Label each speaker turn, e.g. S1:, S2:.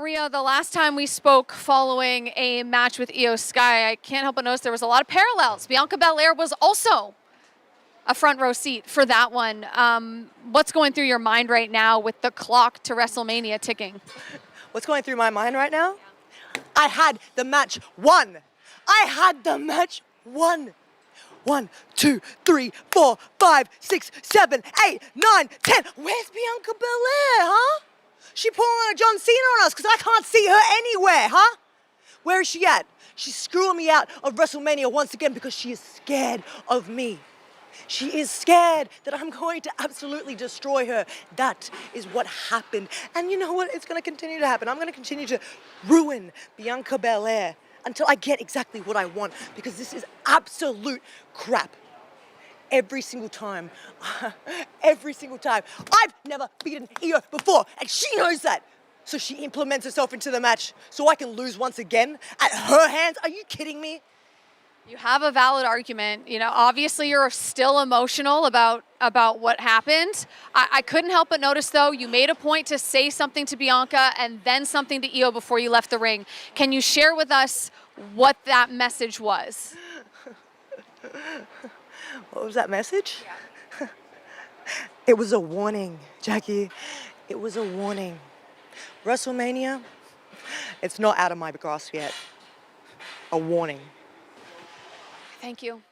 S1: Rhea, the last time we spoke following a match with IYO Sky, I can't help but notice there was a lot of parallels. Bianca Belair was also a front row seat for that one. What's going through your mind right now with the clock to WrestleMania ticking?
S2: What's going through my mind right now? I had the match won. I had the match won. 1, 2, 3, 4, 5, 6, 7, 8, 9, 10. Where's Bianca Belair, huh? She pulling a John Cena on us because I can't see her anywhere, huh? Where is she at? She's screwing me out of WrestleMania once again because she is scared of me. She is scared that I'm going to absolutely destroy her. That is what happened. And you know what? It's going to continue to happen. I'm going to continue to ruin Bianca Belair until I get exactly what I want, because this is absolute crap. Every single time. I've never beaten IYO before, and she knows that. So she implements herself into the match so I can lose once again at her hands. Are you kidding me?
S1: You have a valid argument. You know, obviously you're still emotional about what happened. I couldn't help but notice, though, you made a point to say something to Bianca and then something to IYO before you left the ring. Can you share with us what that message was?
S2: What was that message? Yeah. It was a warning, Jackie. It was a warning. WrestleMania, it's not out of my grasp yet. A warning.
S1: Thank you.